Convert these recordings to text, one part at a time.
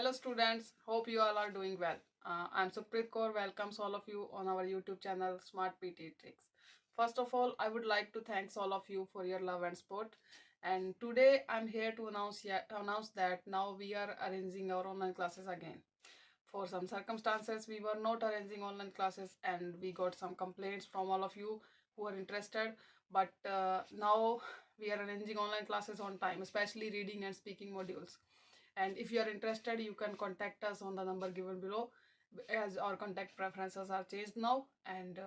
Hello students, hope you all are doing well. I'm Supreet Kaur, welcomes all of you on our YouTube channel Smart PTE Tricks. First of all, I would like to thank all of you for your love and support. And today I'm here to announce that now we are arranging our online classes again. For some circumstances, we were not arranging online classes and we got some complaints from all of you who are interested. But now we are arranging online classes on time, especially reading and speaking modules. And if you are interested, you can contact us on the number given below, as our contact preferences are changed now. And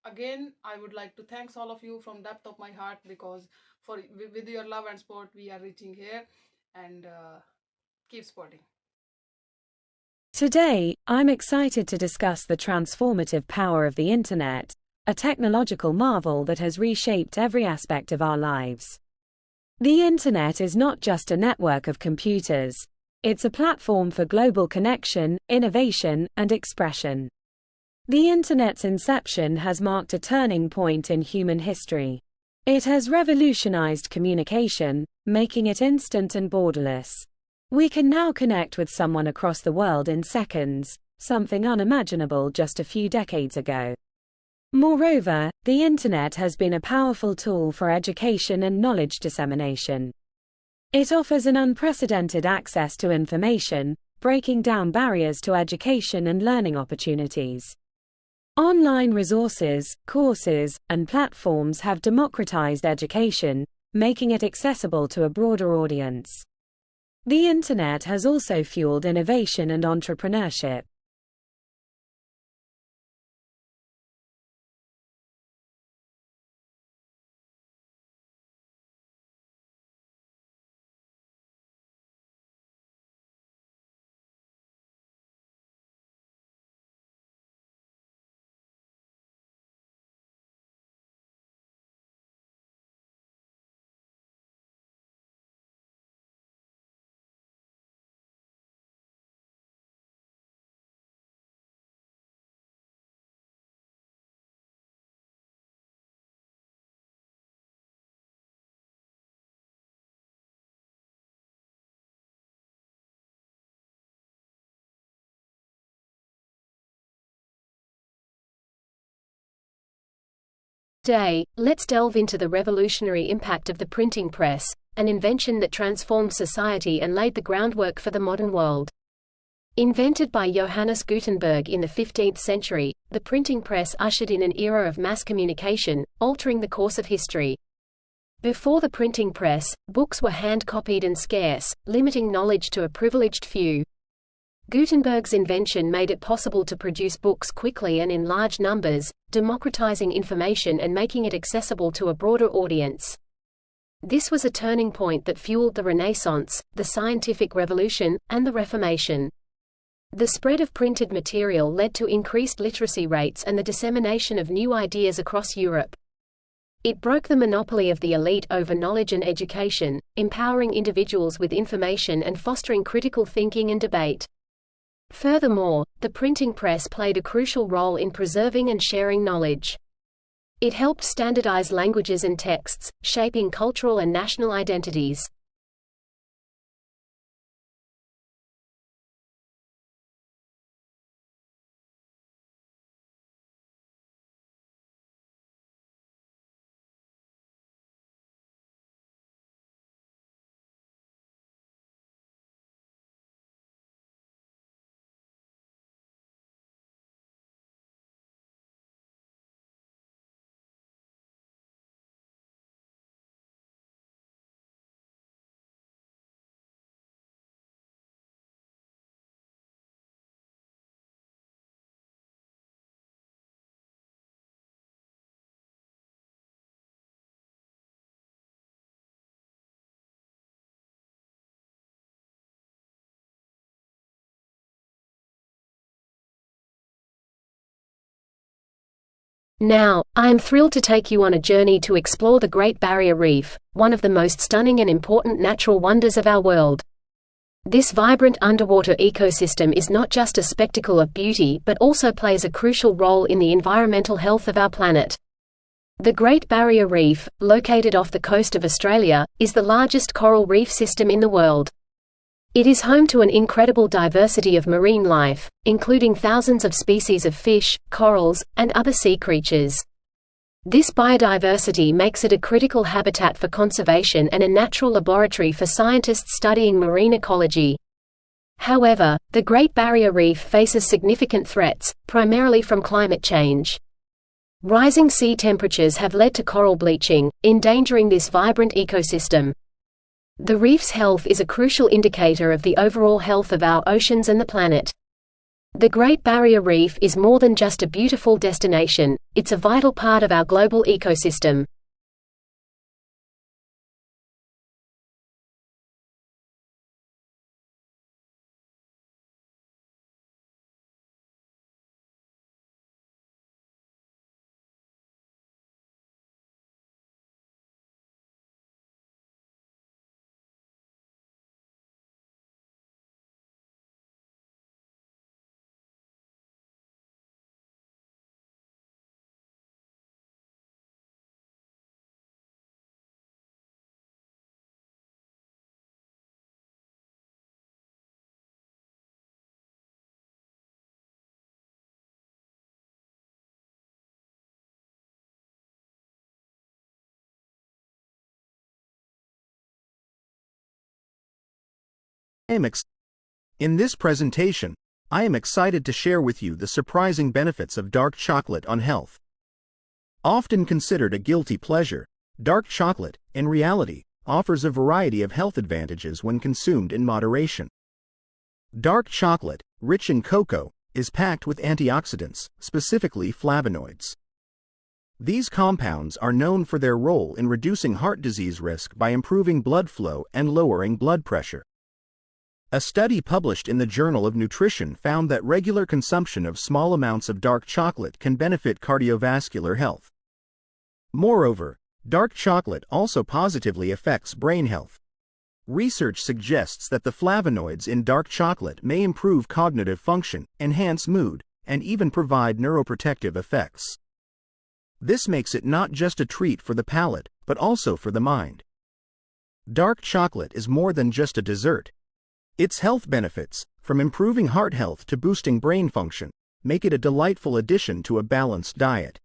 again, I would like to thank all of you from depth of my heart, because with your love and support we are reaching here. And keep supporting. Today, I'm excited to discuss the transformative power of the Internet, a technological marvel that has reshaped every aspect of our lives. The Internet is not just a network of computers. It's a platform for global connection, innovation, and expression. The Internet's inception has marked a turning point in human history. It has revolutionized communication, making it instant and borderless. We can now connect with someone across the world in seconds, something unimaginable just a few decades ago. Moreover, the Internet has been a powerful tool for education and knowledge dissemination. It offers an unprecedented access to information, breaking down barriers to education and learning opportunities. Online resources, courses, and platforms have democratized education, making it accessible to a broader audience. The Internet has also fueled innovation and entrepreneurship. Today, let's delve into the revolutionary impact of the printing press, an invention that transformed society and laid the groundwork for the modern world. Invented by Johannes Gutenberg in the 15th century, the printing press ushered in an era of mass communication, altering the course of history. Before the printing press, books were hand-copied and scarce, limiting knowledge to a privileged few. Gutenberg's invention made it possible to produce books quickly and in large numbers, democratizing information and making it accessible to a broader audience. This was a turning point that fueled the Renaissance, the scientific revolution, and the Reformation. The spread of printed material led to increased literacy rates and the dissemination of new ideas across Europe. It broke the monopoly of the elite over knowledge and education, empowering individuals with information and fostering critical thinking and debate. Furthermore, the printing press played a crucial role in preserving and sharing knowledge. It helped standardize languages and texts, shaping cultural and national identities. Now, I am thrilled to take you on a journey to explore the Great Barrier Reef, one of the most stunning and important natural wonders of our world. This vibrant underwater ecosystem is not just a spectacle of beauty but also plays a crucial role in the environmental health of our planet. The Great Barrier Reef, located off the coast of Australia, is the largest coral reef system in the world. It is home to an incredible diversity of marine life, including thousands of species of fish, corals, and other sea creatures. This biodiversity makes it a critical habitat for conservation and a natural laboratory for scientists studying marine ecology. However, the Great Barrier Reef faces significant threats, primarily from climate change. Rising sea temperatures have led to coral bleaching, endangering this vibrant ecosystem. The reef's health is a crucial indicator of the overall health of our oceans and the planet. The Great Barrier Reef is more than just a beautiful destination, it's a vital part of our global ecosystem. In this presentation, I am excited to share with you the surprising benefits of dark chocolate on health. Often considered a guilty pleasure, dark chocolate, in reality, offers a variety of health advantages when consumed in moderation. Dark chocolate, rich in cocoa, is packed with antioxidants, specifically flavonoids. These compounds are known for their role in reducing heart disease risk by improving blood flow and lowering blood pressure. A study published in the Journal of Nutrition found that regular consumption of small amounts of dark chocolate can benefit cardiovascular health. Moreover, dark chocolate also positively affects brain health. Research suggests that the flavonoids in dark chocolate may improve cognitive function, enhance mood, and even provide neuroprotective effects. This makes it not just a treat for the palate, but also for the mind. Dark chocolate is more than just a dessert. Its health benefits, from improving heart health to boosting brain function, make it a delightful addition to a balanced diet.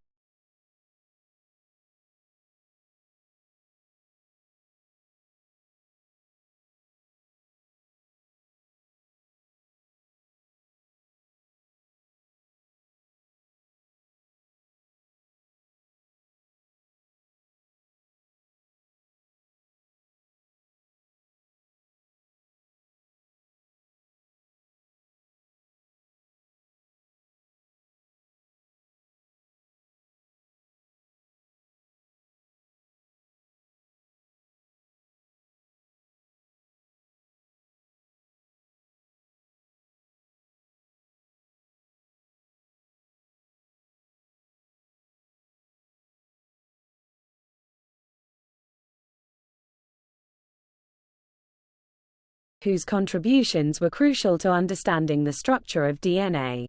Whose contributions were crucial to understanding the structure of DNA.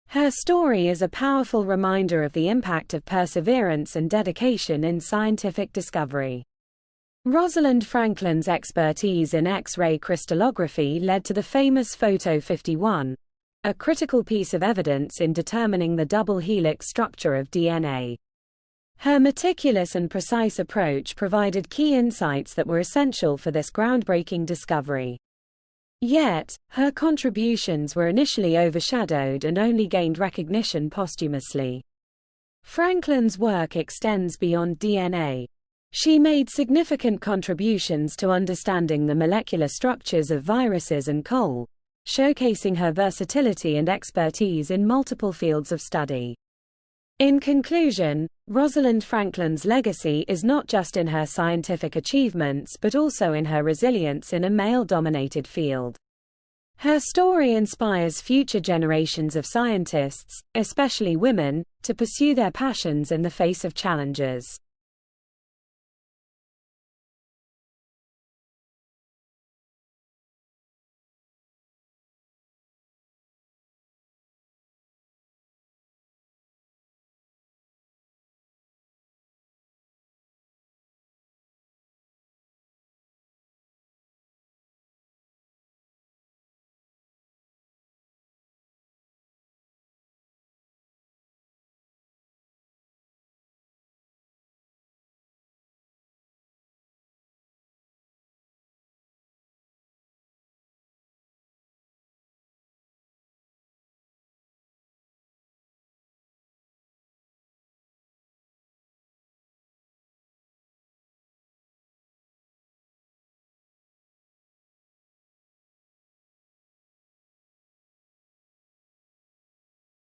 Her story is a powerful reminder of the impact of perseverance and dedication in scientific discovery. Rosaland Franklin's expertise in X-ray crystallography led to the famous Photo 51, a critical piece of evidence in determining the double helix structure of DNA. Her meticulous and precise approach provided key insights that were essential for this groundbreaking discovery. Yet, her contributions were initially overshadowed and only gained recognition posthumously. Franklin's work extends beyond DNA. She made significant contributions to understanding the molecular structures of viruses and coal, showcasing her versatility and expertise in multiple fields of study. In conclusion, Rosaland Franklin's legacy is not just in her scientific achievements but also in her resilience in a male-dominated field. Her story inspires future generations of scientists, especially women, to pursue their passions in the face of challenges.